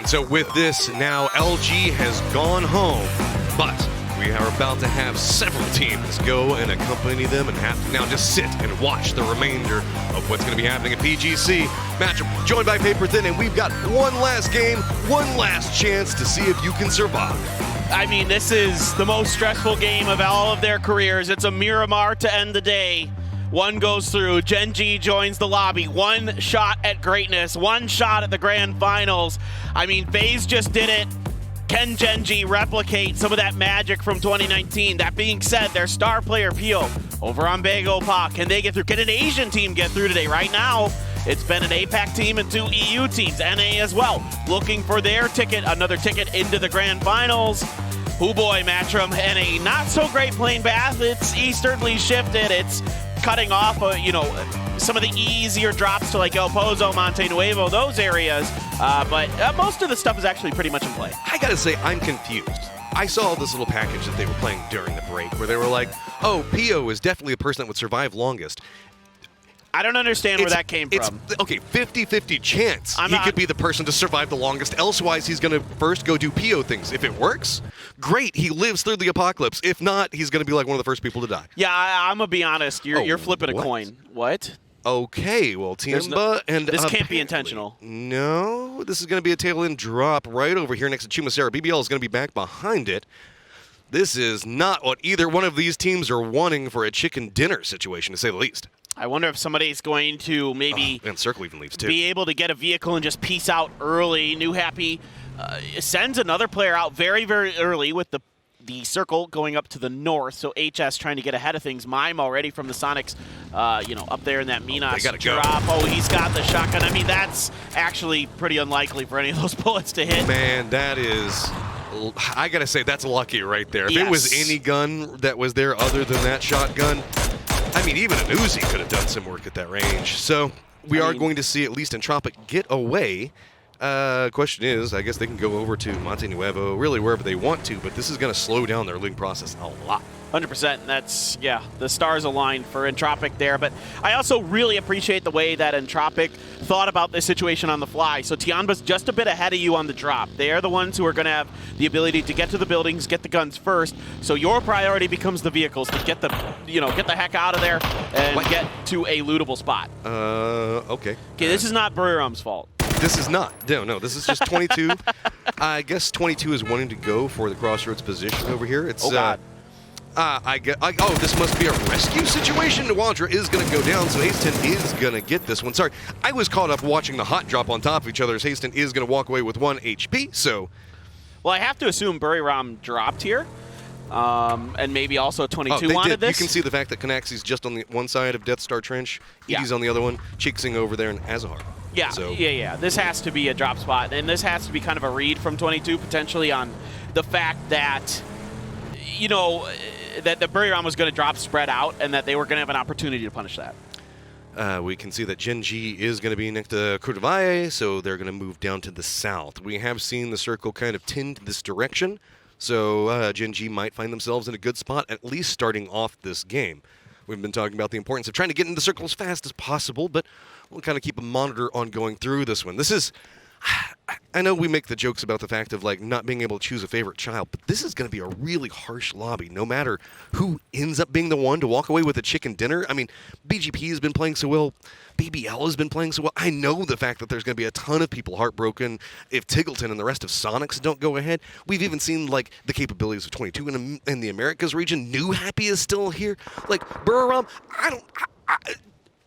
So with this, now LG has gone home, but we are about to have several teams go and accompany them and have to now just sit and watch the remainder of what's going to be happening at PGC. Matchup joined by Paper Thin, and we've got one last game, one last chance to see if you can survive. I mean, this is the most stressful game of all of their careers. It's a Miramar to end the day. One goes through, Gen G joins the lobby, one shot at greatness, one shot at the grand finals. I mean, FaZe just did it. Can Gen G replicate some of that magic from 2019? That being said, their star player Pio over on Bago Pa, can they get through? Can an Asian team get through today? Right now, it's been an APAC team and 2 EU teams, NA as well, looking for their ticket, another ticket into the grand finals. Oh boy, Matchroom, and a not so great playing Bath. It's easternly shifted. It's cutting off, some of the easier drops to like El Pozo, Monte Nuevo, those areas. But most of the stuff is actually pretty much in play. I gotta say, I'm confused. I saw this little package that they were playing during the break where they were like, oh, Pio is definitely the person that would survive longest. I don't understand where that came from. Okay, 50-50 chance he could be the person to survive the longest. Elsewise, he's going to first go do Pio things. If it works, great. He lives through the apocalypse. If not, he's going to be like one of the first people to die. Yeah, I'm going to be honest. You're flipping a coin. What? Okay, well, Tiamba and... This can't be intentional. No, this is going to be a tail-end drop right over here next to Chumasera. BBL is going to be back behind it. This is not what either one of these teams are wanting for a chicken dinner situation, to say the least. I wonder if somebody's going to maybe and Circle even leaves too. Be able to get a vehicle and just peace out early. New Happy sends another player out very, very early with the Circle going up to the north. So HS trying to get ahead of things. Mime already from the Sonics, up there in that Minas drop. Oh, he's got the shotgun. I mean, that's actually pretty unlikely for any of those bullets to hit. Man, that is... I gotta say, that's lucky right there. If it was any gun that was there other than that shotgun, I mean, even an Uzi could have done some work at that range. So we are going to see at least Entropic get away. Question is, I guess they can go over to Monte Nuevo, really wherever they want to, but this is going to slow down their loot process a lot. 100%. That's, the stars aligned for Entropic there. But I also really appreciate the way that Entropic thought about this situation on the fly. So Tianba's just a bit ahead of you on the drop. They're the ones who are going to have the ability to get to the buildings, get the guns first. So your priority becomes the vehicles to get the, get the heck out of there and get to a lootable spot. Okay. Okay, this is not Buriram's fault. This is not. No, this is just 22. I guess 22 is wanting to go for the crossroads position over here. It's, oh, God. This must be a rescue situation. Nawandra is going to go down, so Haston is going to get this one. Sorry, I was caught up watching the hot drop on top of each other as Haston is going to walk away with 1 HP, so... Well, I have to assume Buriram dropped here, and maybe also 22 wanted this. You can see the fact that Canaxi's just on the one side of Death Star Trench, Edie's on the other one, Cheeksing over there, and Azahar. Yeah, so. Yeah. This has to be a drop spot, and this has to be kind of a read from 22, potentially on the fact that, that the Buriram was going to drop spread out and that they were going to have an opportunity to punish that. We can see that Gen G is going to be next to Kurtavaye, so they're going to move down to the south. We have seen the Circle kind of tend this direction, so Gen G might find themselves in a good spot, at least starting off this game. We've been talking about the importance of trying to get into the Circle as fast as possible, but we'll kind of keep a monitor on going through this one. This is... I know we make the jokes about the fact of not being able to choose a favorite child, but this is going to be a really harsh lobby, no matter who ends up being the one to walk away with a chicken dinner. I mean, BGP has been playing so well. BBL has been playing so well. I know the fact that there's going to be a ton of people heartbroken if Tiggleton and the rest of Sonics don't go ahead. We've even seen, the capabilities of 22 in the Americas region. New Happy is still here. Buriram,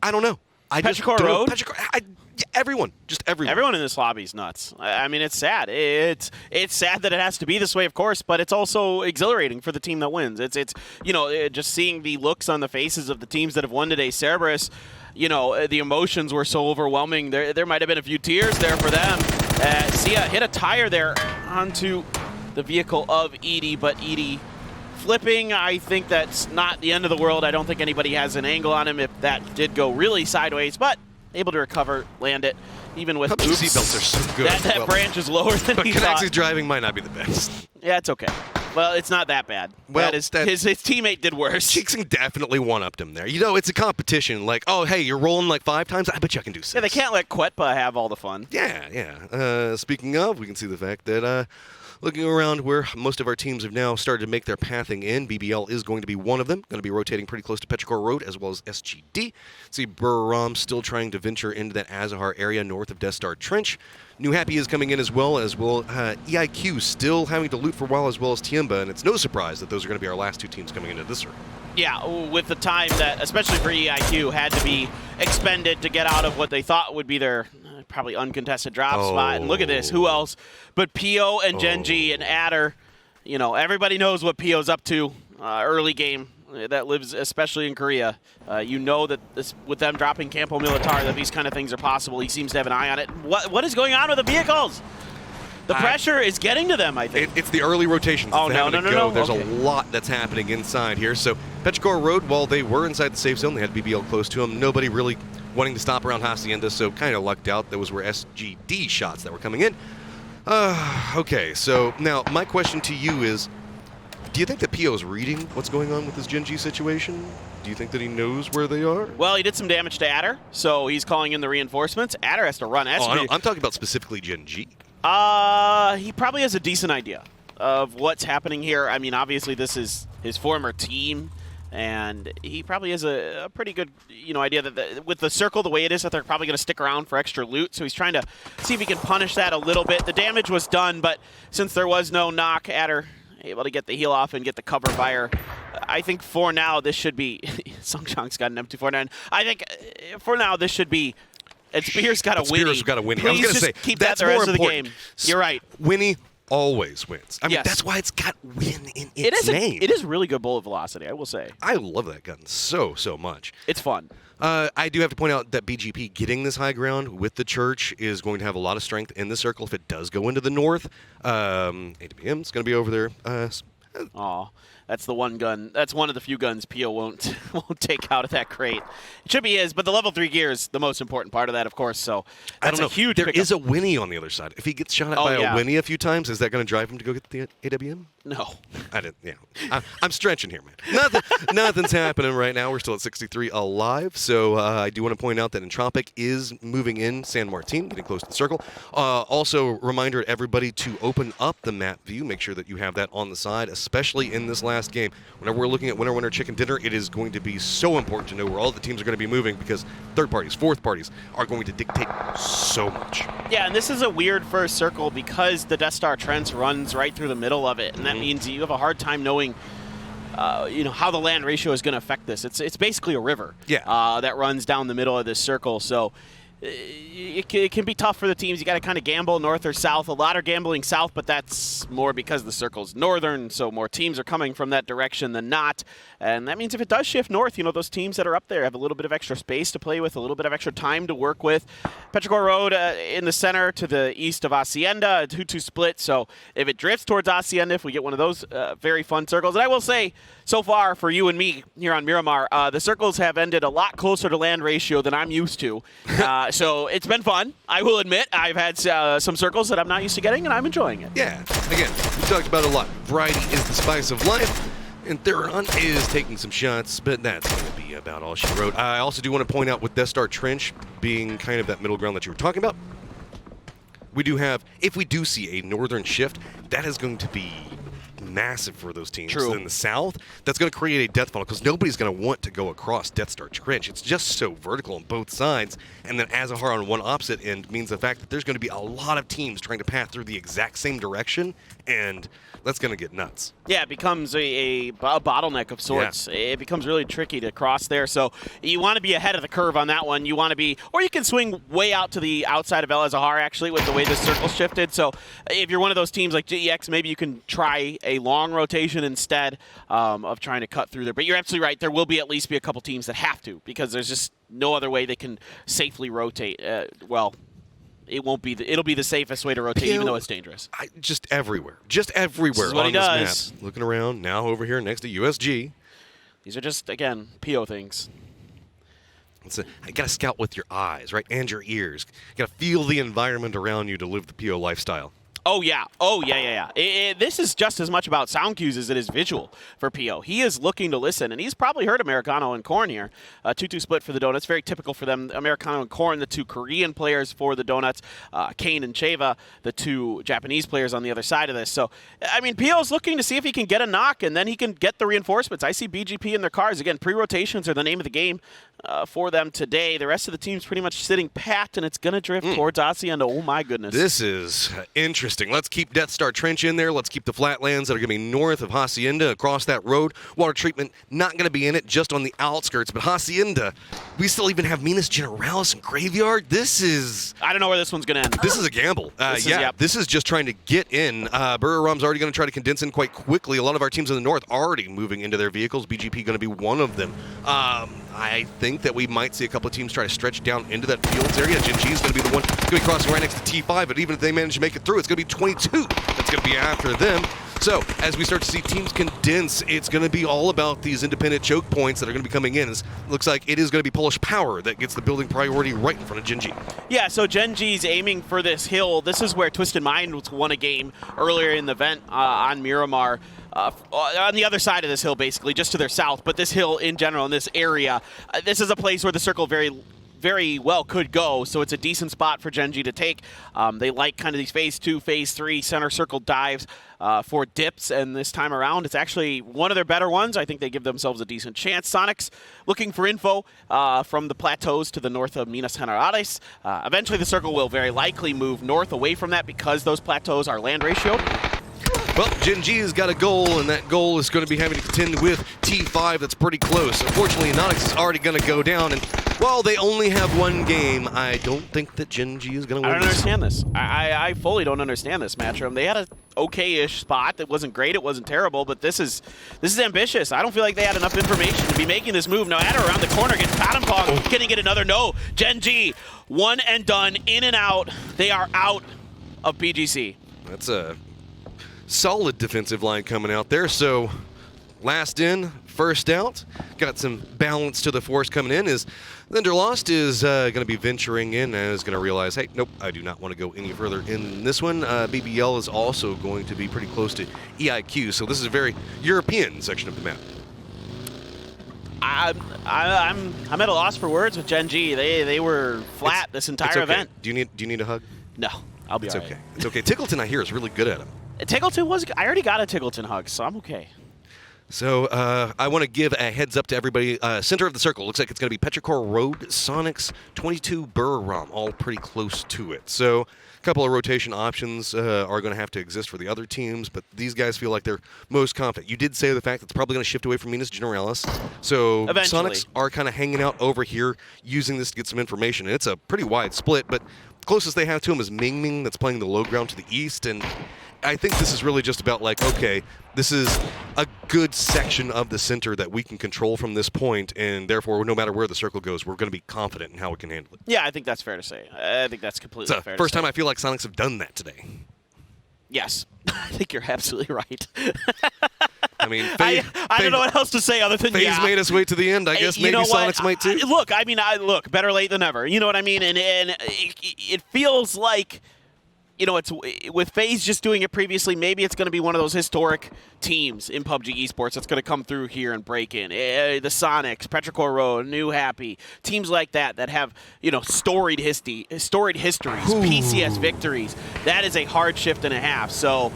I don't know. Petrichor Road? Everyone. Everyone in this lobby is nuts. I mean, it's sad. It's sad that it has to be this way, of course, but it's also exhilarating for the team that wins. It's just seeing the looks on the faces of the teams that have won today. Cerberus, the emotions were so overwhelming. There might have been a few tears there for them. Sia hit a tire there onto the vehicle of Edie, but Edie flipping, I think that's not the end of the world. I don't think anybody has an angle on him if that did go really sideways, but able to recover, land it, even with seatbelts are so good. That branch is lower than he thought. But Canaxi's driving might not be the best. Yeah, it's okay. Well, it's not that bad. Well, his teammate did worse. Cheeksing definitely one-upped him there. You know, it's a competition. Like, oh, hey, you're rolling like 5 times? I bet you I can do 6. Yeah, they can't let Quetpa have all the fun. Yeah. Speaking of, we can see the fact that looking around where most of our teams have now started to make their pathing in, BBL is going to be one of them. Going to be rotating pretty close to Petrichor Road as well as SGD. See Burram still trying to venture into that Azahar area north of Death Star Trench. New Happy is coming in as well EIQ still having to loot for a while as well as Tiemba, and it's no surprise that those are going to be our last 2 teams coming into this circle. Yeah, with the time that, especially for EIQ, had to be expended to get out of what they thought would be their probably uncontested drop spot. And look at this, who else but Pio and Genji and Adder. You know, everybody knows what Pio's up to early game. That lives especially in Korea. You know that with them dropping Campo Militar, that these kind of things are possible. He seems to have an eye on it. What is going on with the vehicles? The pressure is getting to them, I think. It's the early rotations. Oh, no. There's okay. a lot that's happening inside here. So Petrichor Road, while they were inside the safe zone, they had BBL close to them. Nobody really wanting to stop around Hacienda, so kind of lucked out. Those were SGD shots that were coming in. Okay, so now my question to you is, do you think that Pio is reading what's going on with this Genji situation? Do you think that he knows where they are? Well, he did some damage to Adder, so he's calling in the reinforcements. Adder has to run. I'm talking about specifically Genji. He probably has a decent idea of what's happening here. I mean, obviously this is his former team, and he probably has a pretty good, idea that with the circle the way it is, that they're probably going to stick around for extra loot. So he's trying to see if he can punish that a little bit. The damage was done, but since there was no knock, Adder able to get the heal off and get the cover fire. I think for now this should be Sungchang's got an M249. I think for now this should be. And Spears got a Winnie. Spears got a Winnie. Please I was going to say keep that's that the rest more of the important. game. You're right. Winnie always wins. I mean, Yes. that's why it's got win in its name. It is really good bullet velocity, I will say. I love that gun so much. It's fun. I do have to point out that BGP getting this high ground with the church is going to have a lot of strength in the circle if it does go into the north. AWM is going to be over there. Aw, that's the one gun. That's one of the few guns Pio won't take out of that crate. It should be his, but the level 3 gear is the most important part of that, of course. So that's I don't know. a huge There pickup. is a Winnie on the other side. If he gets shot at by a Winnie a few times, is that going to drive him to go get the AWM? No. I didn't. Yeah, I'm stretching here, man. Nothing's happening right now. We're still at 63 alive. So I do want to point out that Entropic is moving in San Martin, getting close to the circle. Also, reminder to everybody to open up the map view. Make sure that you have that on the side, especially in this last game. Whenever we're looking at winner chicken dinner, it is going to be so important to know where all the teams are going to be moving because third parties, fourth parties are going to dictate so much. Yeah, and this is a weird first circle because the Death Star Trench runs right through the middle of it, and that means you have a hard time knowing how the land ratio is going to affect this. It's basically a river that runs down the middle of this circle, so it can be tough for the teams. You got to kind of gamble north or south. A lot are gambling south, but that's more because the circle's northern, so more teams are coming from that direction than not. And that means if it does shift north, those teams that are up there have a little bit of extra space to play with, a little bit of extra time to work with. Petrichor Road in the center to the east of Hacienda, a 2-2 split. So if it drifts towards Hacienda, if we get one of those very fun circles. And I will say, so far for you and me here on Miramar, the circles have ended a lot closer to land ratio than I'm used to. So it's been fun. I will admit I've had some circles that I'm not used to getting, and I'm enjoying it. Yeah, again, we talked about it a lot. Variety is the spice of life, and Theron is taking some shots, but that's going to be about all she wrote. I also do want to point out with Death Star Trench being kind of that middle ground that you were talking about, we do have, if we do see a northern shift, that is going to be massive for those teams. True. In the south, that's going to create a death funnel because nobody's going to want to go across Death Star Trench. It's just so vertical on both sides, and then Azahar on one opposite end means the fact that there's going to be a lot of teams trying to pass through the exact same direction, and that's going to get nuts. Yeah, it becomes a bottleneck of sorts. Yeah. It becomes really tricky to cross there. So you want to be ahead of the curve on that one. You want to be, or you can swing way out to the outside of El Azahar, actually, with the way the circle shifted. So if you're one of those teams like GEX, maybe you can try a long rotation instead of trying to cut through there. But you're absolutely right. There will at least be a couple teams that have to, because there's just no other way they can safely rotate. It won't be. It'll be the safest way to rotate, even though it's dangerous. Just everywhere on this map. Looking around now over here next to USG. These are just, again, PO things. You got to scout with your eyes, right, and your ears. You got to feel the environment around you to live the PO lifestyle. Oh, yeah. This is just as much about sound cues as it is visual for PO. He is looking to listen, and he's probably heard Americano and Corn here. 2-2 split for the Donuts. Very typical for them. Americano and Corn, the two Korean players for the Donuts. Kane and Cheva, the two Japanese players on the other side of this. So, I mean, PO's looking to see if he can get a knock, and then he can get the reinforcements. I see BGP in their cars. Again, pre-rotations are the name of the game for them today. The rest of the team's pretty much sitting pat, and it's going to drift towards Hacienda. Oh, my goodness. This is interesting. Let's keep Death Star Trench in there. Let's keep the flatlands that are going to be north of Hacienda across that road. Water treatment not going to be in it, just on the outskirts. But Hacienda, we still even have Minas Generalis and Graveyard. This is... I don't know where this one's going to end. This is a gamble. This is just trying to get in. Buriram's already going to try to condense in quite quickly. A lot of our teams in the north already moving into their vehicles. BGP going to be one of them. I think that we might see a couple of teams try to stretch down into that fields area. Gen G is going to be the one going to be crossing right next to T5, but even if they manage to make it through, it's going to be 22 that's going to be after them. So, as we start to see teams condense, it's going to be all about these independent choke points that are going to be coming in. It looks like it is going to be Polish Power that gets the building priority right in front of Gen G. Yeah, so Gen G's aiming for this hill. This is where Twisted Mind won a game earlier in the event on Miramar. On the other side of this hill, basically, just to their south. But this hill in general, in this area, this is a place where the circle very well could go, so it's a decent spot for Gen G to take. They like kind of these phase 2, phase 3 center circle dives for dips, and this time around it's actually one of their better ones. I think they give themselves a decent chance. Sonics looking for info from the plateaus to the north of Minas Generalis. Eventually the circle will very likely move north away from that because those plateaus are land ratioed. Well, Gen G's got a goal, and that goal is going to be having to contend with T5 that's pretty close. Unfortunately, Nonix is already going to go down, and while they only have one game, I don't think that Gen G is going to win. I don't understand this. I fully don't understand this matchup. They had an okay-ish spot that wasn't great, it wasn't terrible, but this is ambitious. I don't feel like they had enough information to be making this move. Now, Adder around the corner gets Pattern Pong. Can he get another? No. Gen G, one and done, in and out. They are out of PGC. That's a solid defensive line coming out there. So last in, first out. Got some balance to the force coming in. Is Linderlost is going to be venturing in and is going to realize, hey, nope, I do not want to go any further in this one. BBL is also going to be pretty close to EIQ. So this is a very European section of the map. I'm at a loss for words with Gen G. They were flat this entire event. Do you need a hug? No, I'll be all right. Okay. It's okay. Tickleton, I hear, is really good at him. Tickleton I already got a Tickleton hug, so I'm okay. So I want to give a heads up to everybody. Center of the circle looks like it's going to be Petrichor Road, Sonics, 22 Buriram, all pretty close to it. So a couple of rotation options are going to have to exist for the other teams, but these guys feel like they're most confident. You did say the fact that it's probably going to shift away from Minas Generalis. So eventually, Sonics are kind of hanging out over here, using this to get some information. And it's a pretty wide split, but closest they have to him is Ming Ming that's playing the low ground to the east, and I think this is really just about like, okay, this is a good section of the center that we can control from this point, and therefore, no matter where the circle goes, we're going to be confident in how we can handle it. Yeah, I think that's fair to say. I think that's completely fair. First time I feel like Sonics have done that today. Yes, I think you're absolutely right. I mean, I don't know what else to say other than FaZe made us wait to the end. I guess maybe Sonics might too. Look, better late than never. You know what I mean? And it feels like, you know, it's with FaZe just doing it previously, maybe it's going to be one of those historic teams in PUBG esports that's going to come through here and break in. The Sonics, Petrichor Road, New Happy, teams like that have, you know, storied histories, PCS victories. That is a hard shift and a half. So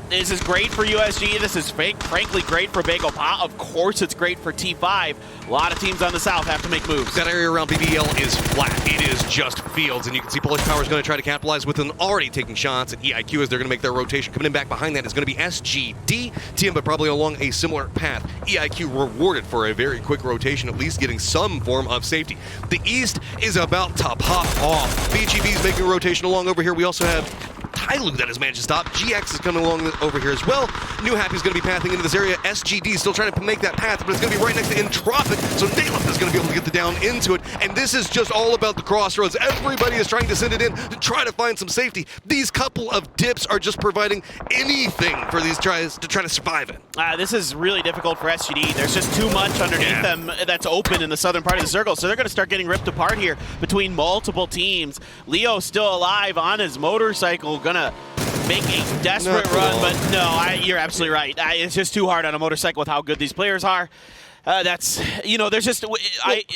this is great for USG. This is frankly great for Bagel Pa. Of course, it's great for T5. A lot of teams on the south have to make moves. That area around BBL is flat. It is just fields, and you can see Polish Power is going to try to capitalize with them already taking shots at EIQ as they're going to make their rotation. Coming in back behind that is going to be SGD. Tiamba probably along a similar path. EIQ rewarded for a very quick rotation, at least getting some form of safety. The east is about to pop off. BGB is making a rotation along over here. We also have Tyloo that has managed to stop. GX is coming along over here as well. New Happy's going to be pathing into this area. SGD still trying to make that path, but it's going to be right next to Entropic, so Nalef is going to be able to get the down into it, and this is just all about the crossroads. Everybody is trying to send it in to try to find some safety. These couple of dips are just providing anything for these tries to try to survive it. This is really difficult for SGD. There's just too much underneath them that's open in the southern part of the circle, so they're going to start getting ripped apart here between multiple teams. Leo still alive on his motorcycle, gonna make a desperate run, but no, you're absolutely right. It's just too hard on a motorcycle with how good these players are. There's just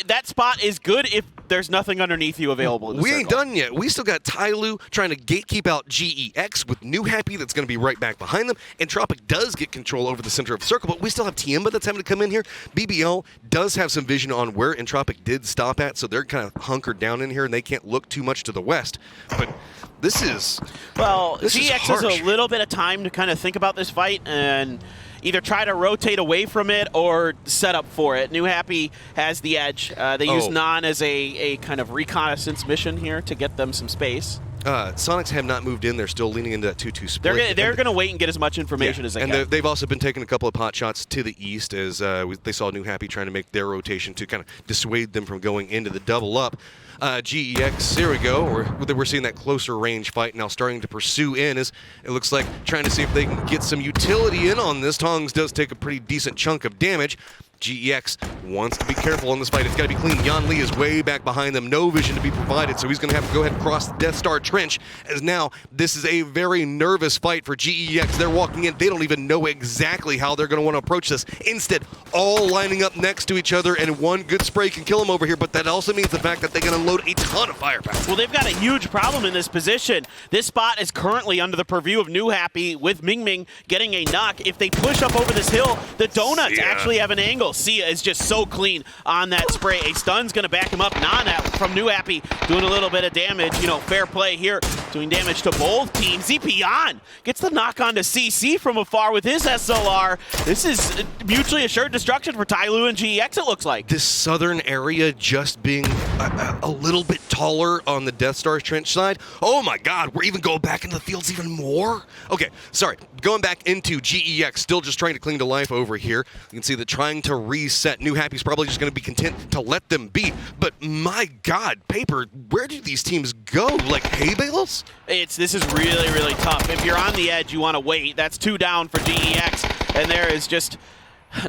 that spot is good if there's nothing underneath you available. In the circle. Ain't done yet. We still got Tyloo trying to gatekeep out GEX with New Happy that's going to be right back behind them. Entropic does get control over the center of the circle, but we still have Tiemba that's having to come in here. BBL does have some vision on where Entropic did stop at, so they're kind of hunkered down in here and they can't look too much to the west. But this is GEX has harsh. a little bit of time to kind of think about this fight and either try to rotate away from it or set up for it. New Happy has the edge. They use Non as a kind of reconnaissance mission here to get them some space. Sonics have not moved in. They're still leaning into that 2-2 split. They're going to wait and get as much information as they can. And they've also been taking a couple of pot shots to the east as they saw New Happy trying to make their rotation to kind of dissuade them from going into the double up. GEX, there we go. We're seeing that closer range fight now starting to pursue in as it looks like trying to see if they can get some utility in on this. Tongs does take a pretty decent chunk of damage. GEX wants to be careful in this fight. It's got to be clean. Yan Li is way back behind them. No vision to be provided, so he's going to have to go ahead and cross the Death Star Trench, as now this is a very nervous fight for GEX. They're walking in. They don't even know exactly how they're going to want to approach this. Instead, all lining up next to each other, and one good spray can kill them over here, but that also means the fact that they can unload a ton of firepower. Well, they've got a huge problem in this position. This spot is currently under the purview of New Happy with Ming Ming getting a knock. If they push up over this hill, the Donuts actually have an angle. Sia is just so clean on that spray. A stun's going to back him up. Nana from New Happy doing a little bit of damage. Fair play here, doing damage to both teams. Zipian gets the knock on to CC from afar with his SLR. This is mutually assured destruction for Tyloo and GEX, it looks like. This southern area just being a little bit taller on the Death Star Trench side. Oh my God, we're even going back into the fields even more? Okay, sorry. Going back into GEX, still just trying to cling to life over here. You can see that trying to reset. New Happy's probably just going to be content to let them be. But my God, Paper, where do these teams go? Like hay bales? This is really, really tough. If you're on the edge, you want to wait. That's 2 down for GEX, and there is just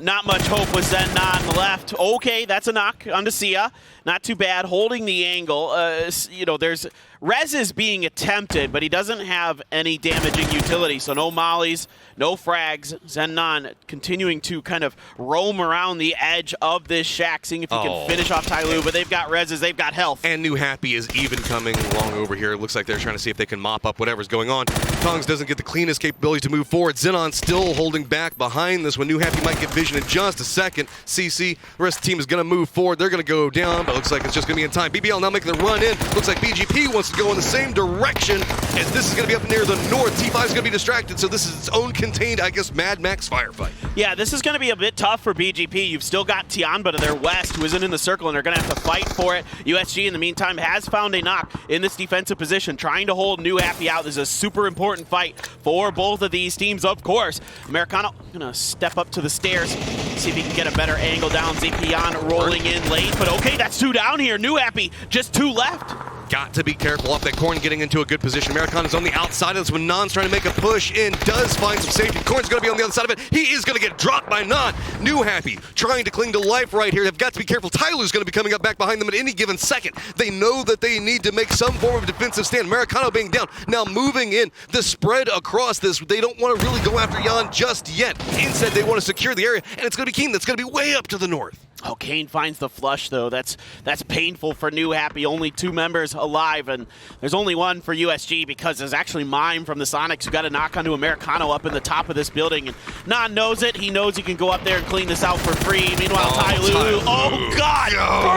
not much hope with Zen on the left. Okay, that's a knock onto Sia. Not too bad, holding the angle. There's Rez is being attempted, but he doesn't have any damaging utility, so no mollies, no frags. Zennon continuing to kind of roam around the edge of this shack, seeing if he can finish off Tyloo, but they've got Rezes, they've got health. And New Happy is even coming along over here. It looks like they're trying to see if they can mop up whatever's going on. Tongs doesn't get the cleanest capability to move forward. Zenon still holding back behind this one. New Happy might get vision in just a second. CC, the rest of the team is going to move forward. They're going to go down, but it looks like it's just going to be in time. BBL now making the run in. Looks like BGP wants to go in the same direction, as this is going to be up near the north. T5 is going to be distracted, so this is its own contained, I guess, Mad Max firefight. Yeah, this is going to be a bit tough for BGP. You've still got Tianba to their west, who isn't in the circle, and they're going to have to fight for it. USG, in the meantime, has found a knock in this defensive position, trying to hold New Happy out. This is a super important fight for both of these teams, of course. Americano going to step up to the stairs, see if he can get a better angle down. Zipian rolling in late, but okay, that's 2 down here. New Happy, just 2 left. Got to be careful off that Corn, getting into a good position. Americano's on the outside of this when Non's trying to make a push in, does find some safety. Corn's going to be on the other side of it. He is going to get dropped by Non. New Happy trying to cling to life right here. They've got to be careful. Tyloo's going to be coming up back behind them at any given second. They know that they need to make some form of defensive stand. Americano being down, now moving in. The spread across this, they don't want to really go after Jan just yet. Instead, they want to secure the area, and it's going to be Keen that's going to be way up to the north. Oh, Kane finds the flush, though. That's painful for New Happy. Only 2 members alive, and there's only one for USG because there's actually Mime from the Sonics who got a knock onto Americano up in the top of this building. And Nan knows it. He knows he can go up there and clean this out for free. Meanwhile, Tyloo. Oh, God!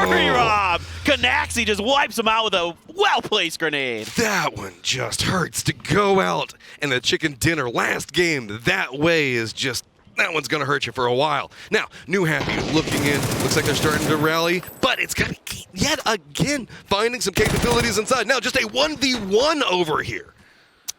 Furry Rob! Kanaxi just wipes him out with a well-placed grenade. That one just hurts to go out. And the chicken dinner last game that way is just... that one's going to hurt you for a while. Now, New Happy looking in. Looks like they're starting to rally, but it's going to yet again finding some capabilities inside. Now, just a 1v1 over here.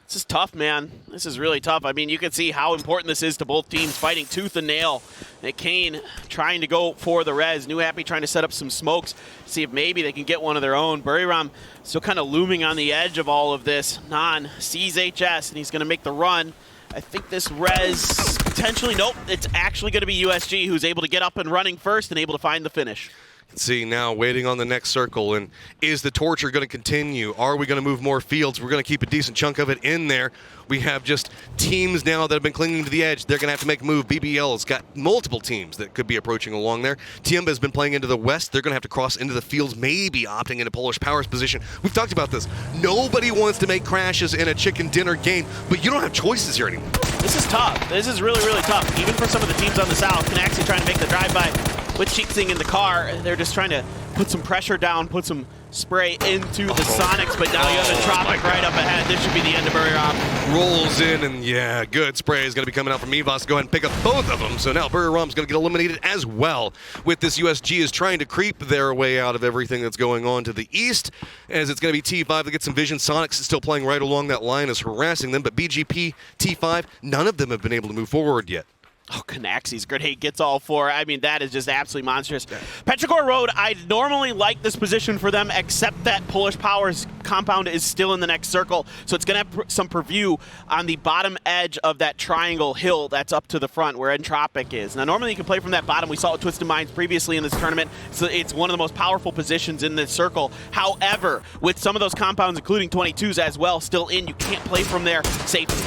This is tough, man. This is really tough. I mean, you can see how important this is to both teams, fighting tooth and nail. And Kane trying to go for the res. New Happy trying to set up some smokes, see if maybe they can get one of their own. Buriram still kind of looming on the edge of all of this. Nan sees HS, and he's going to make the run. I think this res potentially, nope, it's actually going to be USG who's able to get up and running first and able to find the finish. See, now waiting on the next circle, and is the torture going to continue? Are we going to move more fields? We're going to keep a decent chunk of it in there. We have just teams now that have been clinging to the edge. They're going to have to make a move. BBL's got multiple teams that could be approaching along there. Tiemba has been playing into the west. They're going to have to cross into the fields, maybe opting into Polish Power's position. We've talked about this. Nobody wants to make crashes in a chicken dinner game, but you don't have choices here anymore. This is tough. This is really, really tough. Even for some of the teams on the south, Canaxi trying to make the drive-by with Cheeksing in the car. They're just trying to put some pressure down, put some spray into the Sonics, but now you have the Tropic right up ahead. This should be the end of Burry Rom. Rolls in, and yeah, good spray is going to be coming out from Evos. Go ahead and pick up both of them. So now Burry Rom's going to get eliminated as well. With this, USG is trying to creep their way out of everything that's going on to the east, as it's going to be T5 that gets some vision. Sonics is still playing right along that line, is harassing them, but BGP, T5, none of them have been able to move forward yet. Oh, Canaxi's grenade gets all four. I mean, that is just absolutely monstrous. Yeah. Petrichor Road, I normally like this position for them, except that Polish Power's compound is still in the next circle, so it's going to have some purview on the bottom edge of that triangle hill that's up to the front where Entropic is. Now, normally you can play from that bottom. We saw it with Twisted Minds previously in this tournament, so it's one of the most powerful positions in this circle. However, with some of those compounds, including 22s as well, still in, you can't play from there safely.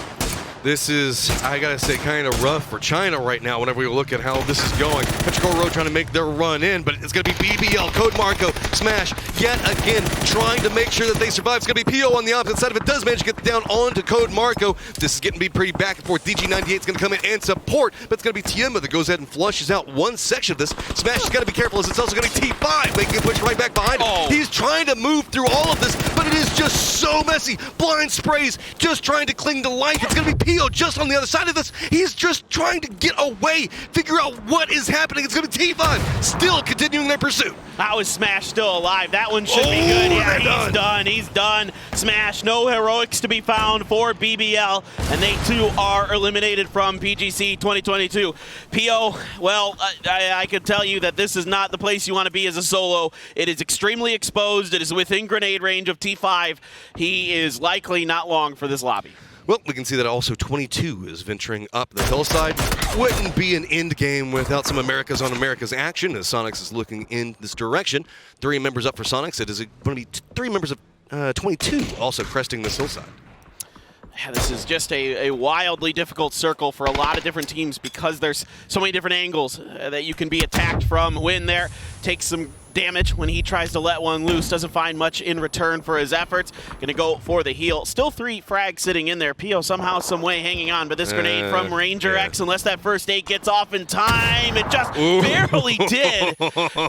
This is, I gotta say, kind of rough for China right now whenever we look at how this is going. Petrichor Road trying to make their run in, but it's gonna be BBL, Code Marco, Smash, yet again, trying to make sure that they survive. It's gonna be PO on the opposite side of it, does manage to get down onto Code Marco. This is getting to be pretty back and forth. DG98 is gonna come in and support, but it's gonna be Tiemba that goes ahead and flushes out one section of this. Smash has gotta be careful, as it's also gonna be T5, making a push right back behind him. Oh. He's trying to move through all of this, but it is just so messy. Blind sprays, just trying to cling to life. It's gonna be PO just on the other side of this. He's just trying to get away, figure out what is happening. It's going to be T5 still continuing their pursuit. How is Smash still alive? That one should be good. Yeah, he's done. He's done. Smash, no heroics to be found for BBL, and they too are eliminated from PGC 2022. PO, well, I can tell you that this is not the place you want to be as a solo. It is extremely exposed. It is within grenade range of T5. He is likely not long for this lobby. Well, we can see that also 22 is venturing up the hillside. Wouldn't be an end game without some Americas on Americas action, as Sonics is looking in this direction. 3 members up for Sonics. It is going to be 3 members of 22 also cresting this hillside. Yeah, this is just a wildly difficult circle for a lot of different teams because there's so many different angles that you can be attacked from. Win there, takes some damage when he tries to let one loose, doesn't find much in return for his efforts. Gonna go for the heal. Still 3 frags sitting in there. PO somehow, some way hanging on, but this grenade from Ranger X, unless that first aid gets off in time, it just barely did.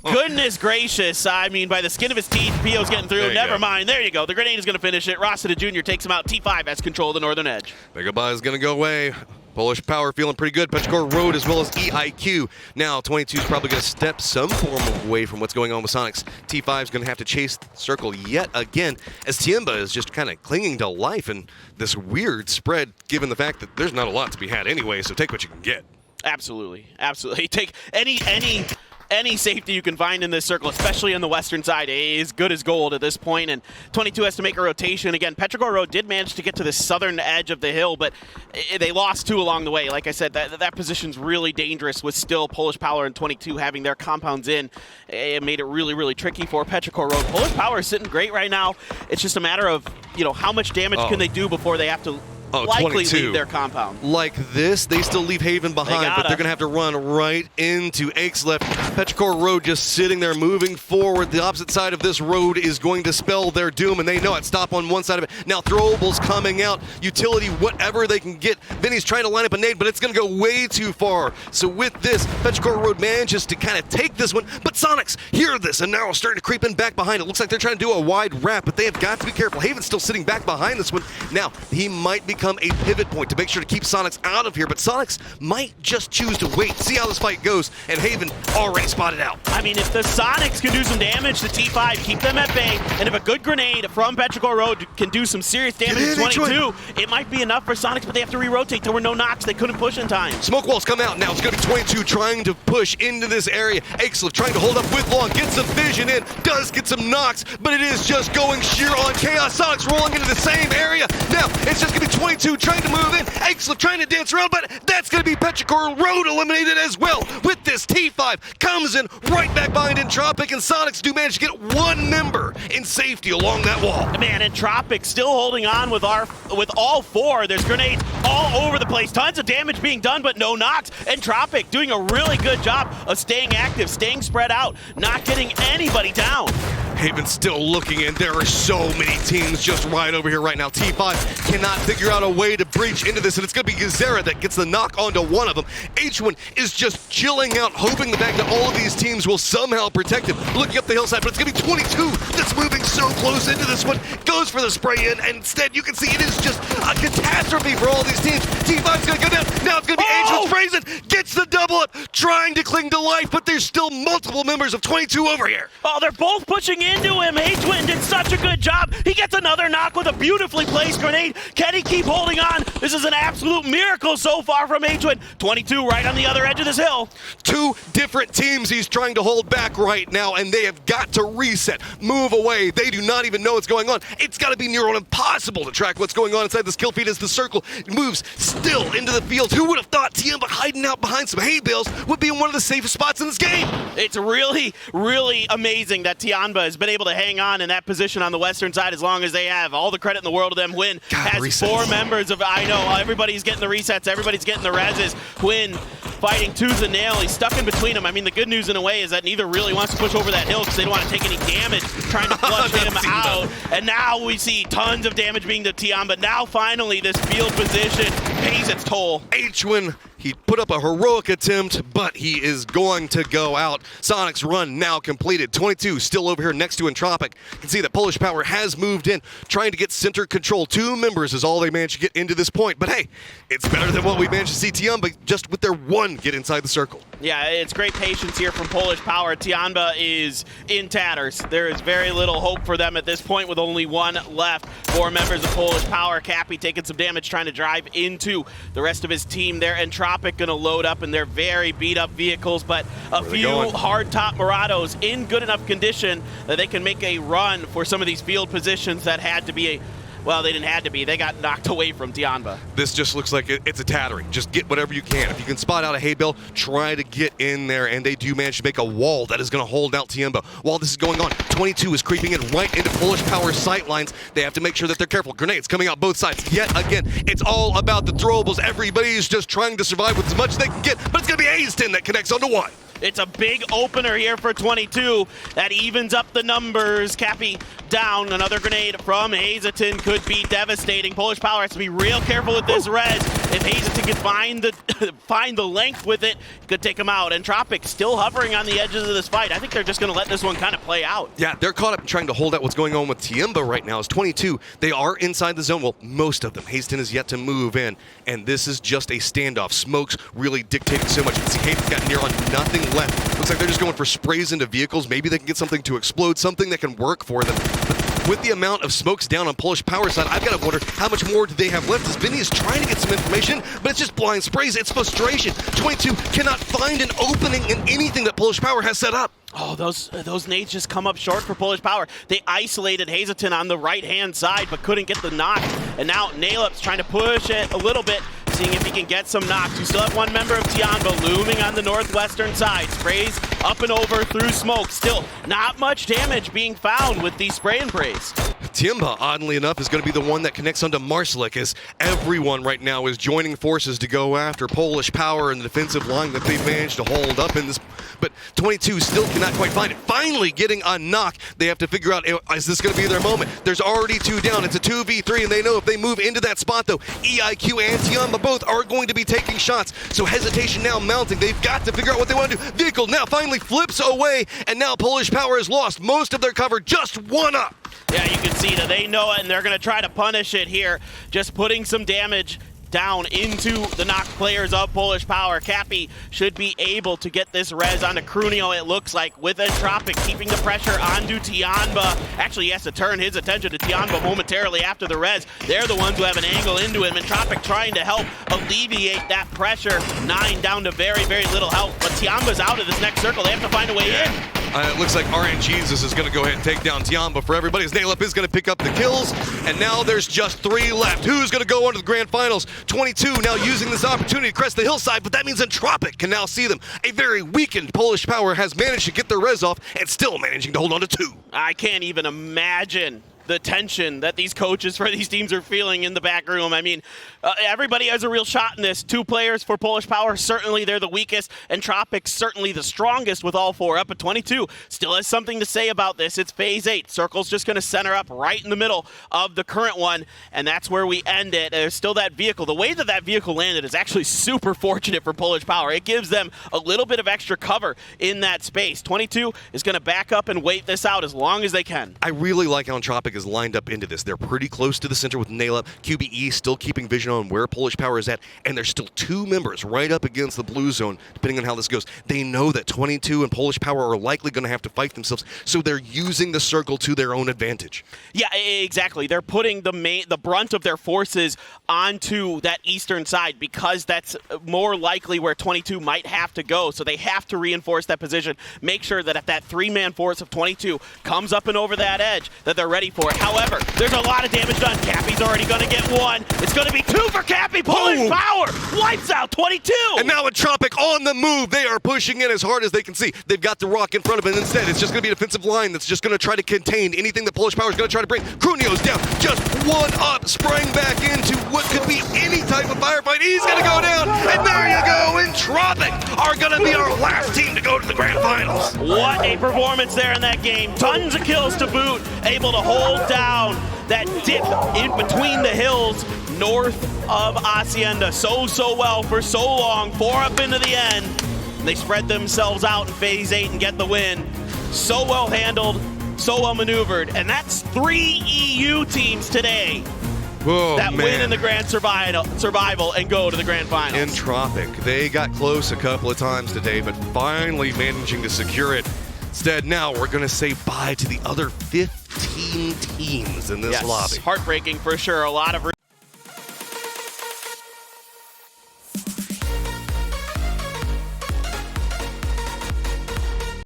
Goodness gracious. I mean, by the skin of his teeth, PO's getting through. Never mind. There you go. The grenade is gonna finish it. Rossiter Jr. takes him out. T5 has control of the northern edge. Big goodbye is gonna go away. Polish Power feeling pretty good. Petrichor Road as well as EIQ. Now 22 is probably going to step some form away from what's going on with Sonics. T5 is going to have to chase the circle yet again, as Tiemba is just kind of clinging to life in this weird spread, given the fact that there's not a lot to be had anyway, so take what you can get. Absolutely. Absolutely. Take any safety you can find in this circle, especially on the western side, is good as gold at this point, and 22 has to make a rotation. Again, Petrichor Road did manage to get to the southern edge of the hill, but they lost 2 along the way. Like I said, that position's really dangerous with still Polish Power and 22 having their compounds in. It made it really, really tricky for Petrichor Road. Polish Power is sitting great right now. It's just a matter of, how much damage can they do before they have to likely 22. leave their compound. Like this, they still leave Haven behind, but they're going to have to run right into Aiksleft. Petrichor Road just sitting there moving forward. The opposite side of this road is going to spell their doom, and they know it. Stop on one side of it. Now throwables coming out. Utility, whatever they can get. Vinny's trying to line up a nade, but it's going to go way too far. So with this, Petrichor Road manages to kind of take this one, but Sonics hear this, and now are starting to creep in back behind. It looks like they're trying to do a wide wrap, but they have got to be careful. Haven's still sitting back behind this one. Now, he might become a pivot point to make sure to keep Sonics out of here, but Sonics might just choose to wait, see how this fight goes, and Haven already spotted out. I mean, if the Sonics can do some damage to T5, keep them at bay, and if a good grenade from Petrichor Road can do some serious damage to 22, it might be enough for Sonics, but they have to re-rotate. There were no knocks. They couldn't push in time. Smoke walls come out now. It's going to be 22 trying to push into this area. Aiksleft trying to hold up with Long, gets some vision in, does get some knocks, but it is just going sheer on chaos. Sonics rolling into the same area. Now, it's just going to be 22 trying to move in. Aiksleft trying to dance around, but that's going to be Petrichor Road eliminated as well. With this, this. T5 comes in right back behind Entropic, and Sonics do manage to get one member in safety along that wall. Man, Entropic still holding on with all four. There's grenades all over the place. Tons of damage being done, but no knocks. Entropic doing a really good job of staying active, staying spread out, not getting anybody down. Haven still looking in. There are so many teams just right over here right now. T5 cannot figure out a way to breach into this, and it's going to be Gazera that gets the knock onto one of them. H1 is just chilling out, hoping the fact that all of these teams will somehow protect him. Looking up the hillside, but it's going to be 22 that's moving so close into this one. Goes for the spray in, and instead you can see it is just a catastrophe for all these teams. T5's going to go down. Now it's going to be H1's Brazen. Gets the double up, trying to cling to life, but there's still multiple members of 22 over here. Oh, they're both pushing into him. H-Win did such a good job. He gets another knock with a beautifully placed grenade. Can he keep holding on? This is an absolute miracle so far from H-Win. 22 right on the other edge of this hill. Two different teams he's trying to hold back right now, and they have got to reset, move away. They do not even know what's going on. It's got to be near on impossible to track what's going on inside this kill feed as the circle moves still into the field. Who would have thought Tiamba hiding out behind some hay bales would be in one of the safest spots in this game? It's really, really amazing that Tiamba has been able to hang on in that position on the western side as long as they have. All the credit in the world to them. Win has resets. 4 members of, I know, everybody's getting the resets, everybody's getting the reses. Win fighting tooth and nail. He's stuck in between them. I mean, the good news in a way is that neither really wants to push over that hill because they don't want to take any damage trying to flush him out. And now we see tons of damage being to Tiamba. Now finally this field position pays its toll. H1, he put up a heroic attempt, but he is going to go out. Sonic's run now completed. 22 still over here next to Entropic. You can see that Polish Power has moved in, trying to get center control. 2 members is all they managed to get into this point. But hey, it's better than what we managed to see Tiamba just with their one get inside the circle. Yeah, it's great patience here from Polish Power. Tiamba is in tatters. There is very little hope for them at this point with only 1 left. 4 members of Polish Power. Cappy taking some damage trying to drive into the rest of his team there. Entropic going to load up in their very beat up vehicles, but a few hard top Morados in good enough condition that they can make a run for some of these field positions that had to be well, they didn't have to be. They got knocked away from Tiamba. This just looks like it's a tattering. Just get whatever you can. If you can spot out a hay bale, try to get in there, and they do manage to make a wall that is going to hold out Tiamba. While this is going on, 22 is creeping in right into Polish Power sight lines. They have to make sure that they're careful. Grenades coming out both sides. Yet again, it's all about the throwables. Everybody's just trying to survive with as much as they can get, but it's going to be Aiston that connects onto 1. It's a big opener here for 22. That evens up the numbers. Cappy down. Another grenade from Hazelton could be devastating. Polish Power has to be real careful with this res. If Hazelton can find the length with it, could take him out. Entropic still hovering on the edges of this fight. I think they're just going to let this one kind of play out. Yeah, they're caught up in trying to hold out what's going on with Tiamba right now. It's 22. They are inside the zone. Well, most of them. Hazelton is yet to move in, and this is just a standoff. Smoke's really dictating so much. You can see Hazelton got near on nothing left. Looks like they're just going for sprays into vehicles. Maybe they can get something to explode, something that can work for them. But with the amount of smokes down on Polish Power side, I've got to wonder how much more do they have left, as Vinny is trying to get some information, but it's just blind sprays. It's frustration. 22 cannot find an opening in anything that Polish Power has set up. Oh, those nades just come up short for Polish Power. They isolated Hazelton on the right-hand side, but couldn't get the knock. And now Nailup's trying to push it a little bit, seeing if he can get some knocks. We still have 1 member of Tiamba looming on the northwestern side. Sprays up and over through smoke. Still not much damage being found with these spray and prays. Tiamba, oddly enough, is going to be the one that connects onto Marcelik, as everyone right now is joining forces to go after Polish Power and the defensive line that they've managed to hold up in this. But 22 still cannot quite find it. Finally getting a knock. They have to figure out, is this going to be their moment? There's already 2 down. It's a 2v3, and they know if they move into that spot, though, EIQ and Tiamba both are going to be taking shots. So hesitation now mounting. They've got to figure out what they want to do. Vehicle now finally flips away, and now Polish Power has lost most of their cover. Just 1 up. Yeah, you can see that they know it, and they're going to try to punish it here. Just putting some damage down into the knocked players of Polish Power. Cappy should be able to get this res onto Crunio, it looks like, with Entropic keeping the pressure onto Tiamba. Actually, he has to turn his attention to Tiamba momentarily after the res. They're the ones who have an angle into him. Entropic trying to help alleviate that pressure. 9 down to very, very little help. But Tiamba's out of this next circle. They have to find a way in. It looks like RNGesus is going to go ahead and take down Tiamba for everybody, as Naylup is going to pick up the kills, and now there's just 3 left. Who's going to go on to the grand finals? 22 now using this opportunity to crest the hillside, but that means Entropic can now see them. A very weakened Polish Power has managed to get their res off and still managing to hold on to 2. I can't even imagine the tension that these coaches for these teams are feeling in the back room. I mean, everybody has a real shot in this. 2 players for Polish Power, certainly they're the weakest, and Tropic certainly the strongest with all 4 up at 22. Still has something to say about this. It's phase 8. Circle's just going to center up right in the middle of the current one, and that's where we end it. There's still that vehicle. The way that that vehicle landed is actually super fortunate for Polish Power. It gives them a little bit of extra cover in that space. 22 is going to back up and wait this out as long as they can. I really like how Entropic is lined up into this. They're pretty close to the center with Naylup. QBE still keeping vision on where Polish Power is at, and there's still 2 members right up against the blue zone, depending on how this goes. They know that 22 and Polish Power are likely going to have to fight themselves, so they're using the circle to their own advantage. Yeah, exactly. They're putting the brunt of their forces onto that eastern side because that's more likely where 22 might have to go, so they have to reinforce that position, make sure that if that 3-man force of 22 comes up and over that edge, that they're ready for it. However, there's a lot of damage done. Cappy's already going to get 1. It's going to be 2 for Cappy. Polish Power wipes out 22. And now Entropic on the move. They are pushing in as hard as they can see. They've got the rock in front of them. Instead, it's just going to be a defensive line that's just going to try to contain anything that Polish Power is going to try to bring. Crunio's down. Just 1 up. Sprang back into what could be any type of firefight. He's going to go down. And there you go. Entropic are going to be our last team to go to the grand finals. What a performance there in that game. Tons of kills to boot. Able to hold down that dip in between the hills north of Hacienda so well for so long. 4 up into the end. They spread themselves out in phase 8 and get the win. So well handled, so well maneuvered, and that's 3 EU teams today win in the grand survival and go to the grand finals. Entropic, they got close a couple of times today, but finally managing to secure it. Instead, now we're going to say bye to the other 15 teams in this lobby. Heartbreaking for sure. A lot of